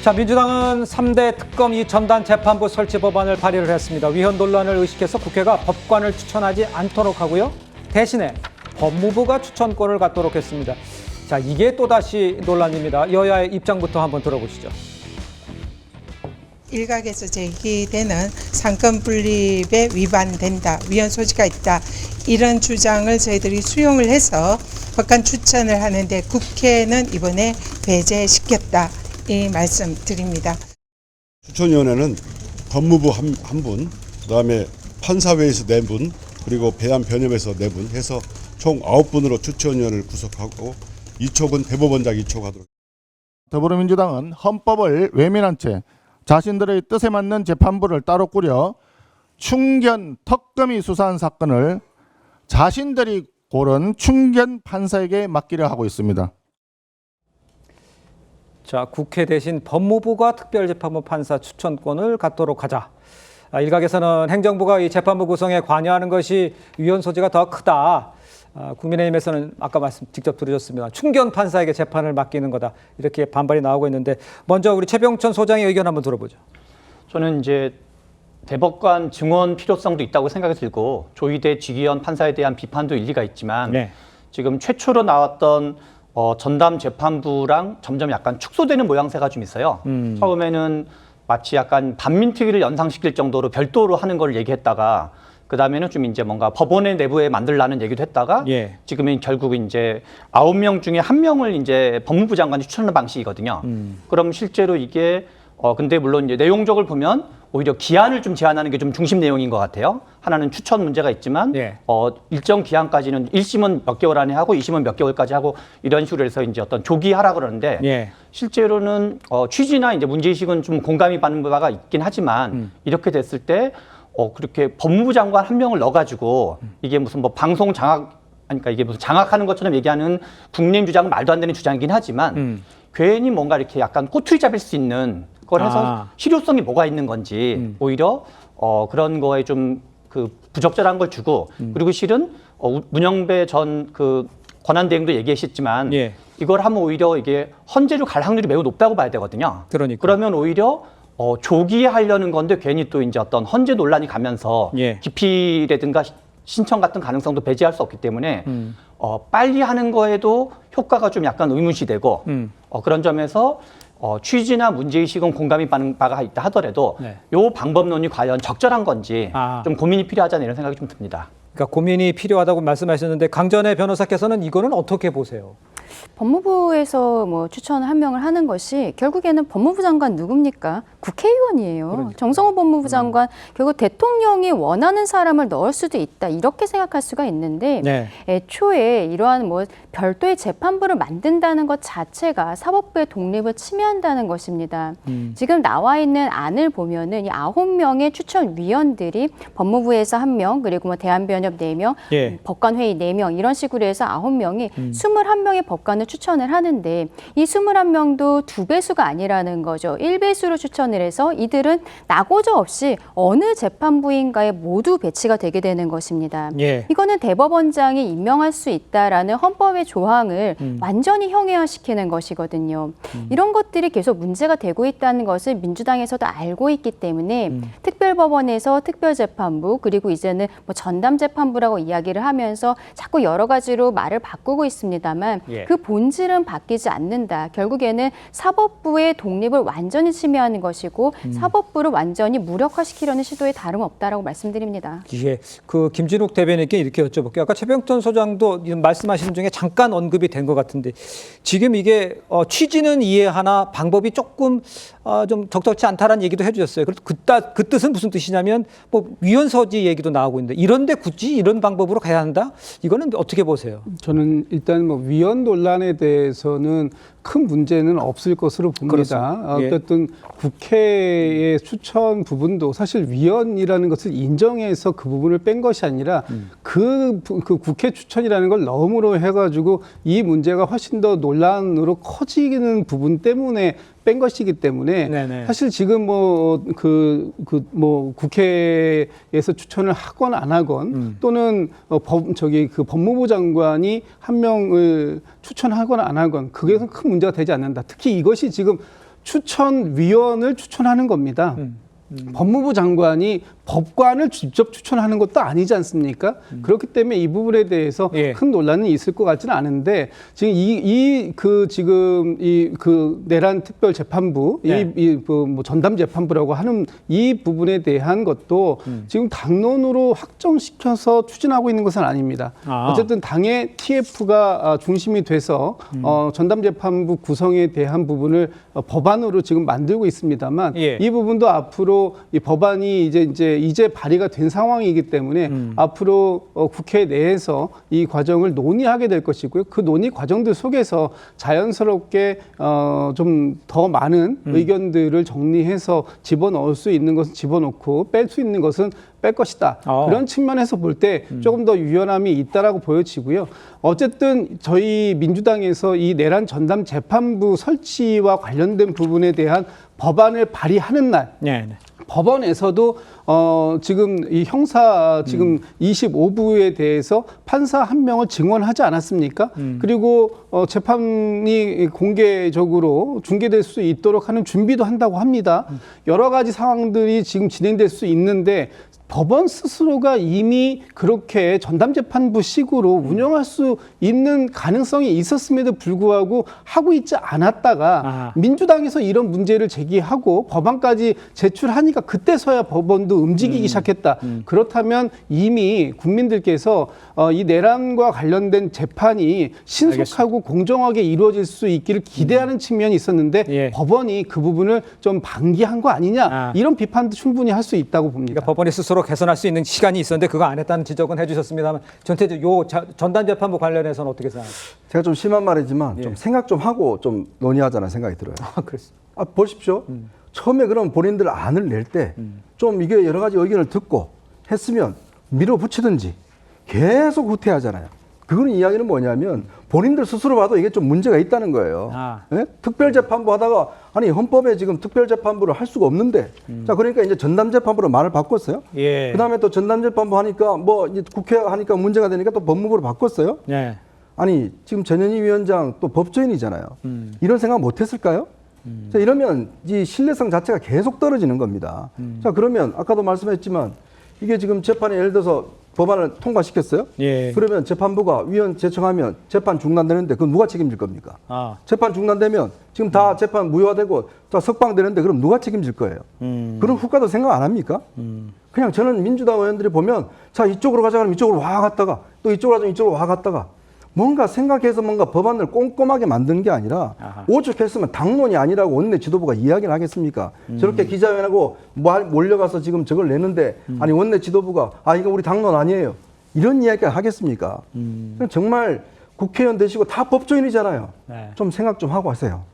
자, 민주당은 3대 특검 이 전담 재판부 설치 법안을 발의를 했습니다. 위헌 논란을 의식해서 국회가 법관을 추천하지 않도록 하고요. 대신에 법무부가 추천권을 갖도록 했습니다. 자, 이게 또다시 논란입니다. 여야의 입장부터 한번 들어보시죠. 일각에서 제기되는 상권 분립에 위반된다, 위헌 소지가 있다, 이런 주장을 저희들이 수용을 해서 법관 추천을 하는데 국회는 이번에 배제시켰다, 이 말씀 드립니다. 추천위원회는 법무부 한 분, 그다음에 판사회에서 4분, 그리고 배안변협에서 4분 해서 총 9분으로 추천위원회를 구성하고 이촉은 대법원장 이촉하도록. 더불어민주당은 헌법을 외면한 채 자신들의 뜻에 맞는 재판부를 따로 꾸려 충견 특검이 수사한 사건을 자신들이 고른 충견 판사에게 맡기려 하고 있습니다. 자, 국회 대신 법무부가 특별재판부 판사 추천권을 갖도록 하자. 일각에서는 행정부가 이 재판부 구성에 관여하는 것이 위헌 소지가 더 크다. 국민의힘에서는 아까 말씀 직접 들으셨습니다. 충견 판사에게 재판을 맡기는 거다. 이렇게 반발이 나오고 있는데 먼저 우리 최병천 소장의 의견 한번 들어보죠. 저는 이제 대법관 증언 필요성도 있다고 생각이 들고 조희대 지기현 판사에 대한 비판도 일리가 있지만 네. 지금 최초로 나왔던 전담 재판부랑 점점 약간 축소되는 모양새가 좀 있어요. 처음에는 마치 약간 반민특위를 연상시킬 정도로 별도로 하는 걸 얘기했다가 그 다음에는 좀 이제 뭔가 법원의 내부에 만들라는 얘기도 했다가 예. 지금은 결국 이제 9명 중에 1명을 이제 법무부 장관이 추천하는 방식이거든요. 그럼 실제로 이게 근데 물론 이제 내용적으로 보면 오히려 기한을 좀 제한하는 게 좀 중심 내용인 것 같아요. 하나는 추천 문제가 있지만 예. 일정 기한까지는 1심은 몇 개월 안에 하고 2심은 몇 개월까지 하고 이런 식으로 해서 이제 어떤 조기하라 그러는데 예. 실제로는 취지나 이제 문제의식은 좀 공감이 받는 바가 있긴 하지만 이렇게 됐을 때 그렇게 법무부 장관 1명을 넣어가지고 이게 무슨 뭐 방송 장악, 그러니까 이게 무슨 장악하는 것처럼 얘기하는 국민의힘 주장은 말도 안 되는 주장이긴 하지만 괜히 뭔가 이렇게 약간 꼬투리 잡을 수 있는 걸 해서 실효성이 뭐가 있는 건지 오히려 그런 거에 좀 그 부적절한 걸 주고 그리고 실은 문영배 전 그 권한대행도 얘기하셨지만 예. 이걸 하면 오히려 이게 헌재로 갈 확률이 매우 높다고 봐야 되거든요. 그러니까. 그러면 오히려 조기에 하려는 건데 괜히 또 이제 어떤 헌재 논란이 가면서 예. 기피라든가 신청 같은 가능성도 배제할 수 없기 때문에 빨리 하는 거에도 효과가 좀 약간 의문시되고 그런 점에서 취지나 문제의식은 공감이 받는 바가 있다 하더라도 네. 요 방법론이 과연 적절한 건지 아. 좀 고민이 필요하지 이런 생각이 좀 듭니다. 그러니까 고민이 필요하다고 말씀하셨는데 강전의 변호사께서는 이거는 어떻게 보세요? 법무부에서 뭐 추천 1명을 하는 것이 결국에는 법무부 장관 누굽니까? 국회의원이에요. 그러니까요. 정성호 법무부 장관 결국 대통령이 원하는 사람을 넣을 수도 있다 이렇게 생각할 수가 있는데 네. 애초에 이러한 뭐 별도의 재판부를 만든다는 것 자체가 사법부의 독립을 침해한다는 것입니다. 지금 나와 있는 안을 보면은 이 9명의 추천위원들이 법무부에서 1명 그리고 뭐 대한변협 4명, 예. 법관회의 4명 이런 식으로 해서 9명이 21명의 법관을 추천을 하는데 이 21명도 2배수가 아니라는 거죠. 1배수로 추천을 해서 이들은 나고저 없이 어느 재판부인가에 모두 배치가 되게 되는 것입니다. 예. 이거는 대법원장이 임명할 수 있다라는 헌법의 조항을 완전히 형해화시키는 것이거든요. 이런 것들이 계속 문제가 되고 있다는 것을 민주당에서도 알고 있기 때문에 특별법원에서 특별재판부 그리고 이제는 뭐 전담재판부라고 이야기를 하면서 자꾸 여러 가지로 말을 바꾸고 있습니다만 예. 그 본질은 바뀌지 않는다. 결국에는 사법부의 독립을 완전히 침해하는 것이고 사법부를 완전히 무력화시키려는 시도에 다름없다라고 말씀드립니다. 예, 그 김진욱 대변인께 이렇게 여쭤볼게요. 아까 최병천 소장도 말씀하신 중에 잠깐 언급이 된 것 같은데 지금 이게 취지는 이해하나 방법이 조금 좀 적절치 않다라는 얘기도 해주셨어요. 그래서 그 뜻은 무슨 뜻이냐면 뭐 위헌 소지 얘기도 나오고 있는데 이런데 굳이 이런 방법으로 가야 한다? 이거는 어떻게 보세요? 저는 일단 뭐 위헌 논란에 대해서는 큰 문제는 없을 것으로 봅니다. 그렇습니다. 예. 어쨌든 국회의 추천 부분도 사실 위헌이라는 것을 인정해서 그 부분을 뺀 것이 아니라 그 국회 추천이라는 걸 너무로 해가지고 이 문제가 훨씬 더 논란으로 커지는 부분 때문에 뺀 것이기 때문에 네네. 사실 지금 뭐 국회에서 추천을 하건 안 하건 또는 그 법무부 장관이 1명을 추천하거나 안 하건 그게 큰 문제가 되지 않는다. 특히 이것이 지금 추천위원을 추천하는 겁니다. 법무부 장관이 법관을 직접 추천하는 것도 아니지 않습니까? 그렇기 때문에 이 부분에 대해서 예. 큰 논란이 있을 것 같지는 않은데 지금 지금 그 내란 특별 재판부 네. 뭐 전담 재판부라고 하는 이 부분에 대한 것도 지금 당론으로 확정시켜서 추진하고 있는 것은 아닙니다. 아. 어쨌든 당의 TF가 중심이 돼서 전담 재판부 구성에 대한 부분을 법안으로 지금 만들고 있습니다만 예. 이 부분도 앞으로 이 법안이 이제 발의가 된 상황이기 때문에 앞으로 국회 내에서 이 과정을 논의하게 될 것이고요. 그 논의 과정들 속에서 자연스럽게 좀 더 많은 의견들을 정리해서 집어넣을 수 있는 것은 집어넣고 뺄 수 있는 것은 뺄 것이다. 그런 측면에서 볼 때 조금 더 유연함이 있다라고 보여지고요. 어쨌든 저희 민주당에서 이 내란 전담 재판부 설치와 관련된 부분에 대한 법안을 발의하는 날 네, 네. 법원에서도 지금 이 형사 지금 25부에 대해서 판사 한 명을 증언하지 않았습니까? 그리고 재판이 공개적으로 중계될 수 있도록 하는 준비도 한다고 합니다. 여러 가지 상황들이 지금 진행될 수 있는데 법원 스스로가 이미 그렇게 전담재판부식으로 운영할 수 있는 가능성이 있었음에도 불구하고 하고 있지 않았다가 아하. 민주당에서 이런 문제를 제기하고 법안까지 제출하니까 그때서야 법원도 움직이기 시작했다. 그렇다면 이미 국민들께서 이 내란과 관련된 재판이 신속하고 공정하게 이루어질 수 있기를 기대하는 측면이 있었는데 예. 법원이 그 부분을 좀 방기한 거 아니냐 아. 이런 비판도 충분히 할 수 있다고 봅니다. 그러니까 법원이 스스로 개선할 수 있는 시간이 있었는데 그거 안 했다는 지적은 해주셨습니다만 전태주 요 전담재판부 관련해서는 어떻게 생각하세요? 제가 좀 심한 말이지만 예. 좀 생각 좀 하고 좀 논의하자는 생각이 들어요. 아, 그렇습니다. 보십시오. 처음에 그럼 본인들 안을 낼 때 좀 이게 여러 가지 의견을 듣고 했으면 밀어붙이든지 계속 후퇴하잖아요. 그거는 이야기는 뭐냐면 본인들 스스로 봐도 이게 좀 문제가 있다는 거예요. 아. 예? 특별재판부 하다가 아니 헌법에 지금 특별재판부를 할 수가 없는데 자 그러니까 이제 전담재판부로 말을 바꿨어요. 예. 그다음에 또 전담재판부 하니까 뭐 이제 국회 하니까 문제가 되니까 또 법무부로 바꿨어요. 네. 아니 지금 전현희 위원장 또 법조인이잖아요. 이런 생각 못했을까요? 자, 이러면 이 신뢰성 자체가 계속 떨어지는 겁니다. 자 그러면 아까도 말씀했지만 이게 지금 재판에 예를 들어서 법안을 통과시켰어요. 예. 그러면 재판부가 위원 제청하면 재판 중단되는데 그건 누가 책임질 겁니까? 아. 재판 중단되면 지금 다 재판 무효화되고 다 석방되는데 그럼 누가 책임질 거예요? 그런 후과도 생각 안 합니까? 그냥 저는 민주당 의원들이 보면 자 이쪽으로 가자 그러면 이쪽으로 와 갔다가 또 이쪽으로 가자 이쪽으로 와 갔다가 뭔가 생각해서 뭔가 법안을 꼼꼼하게 만드는 게 아니라 아하. 오죽했으면 당론이 아니라고 원내 지도부가 이야기를 하겠습니까? 저렇게 기자회견하고 몰려가서 지금 저걸 내는데 아니 원내 지도부가 아 이거 우리 당론 아니에요. 이런 이야기가 하겠습니까? 정말 국회의원 되시고 다 법조인이잖아요. 네. 좀 생각 좀 하고 하세요.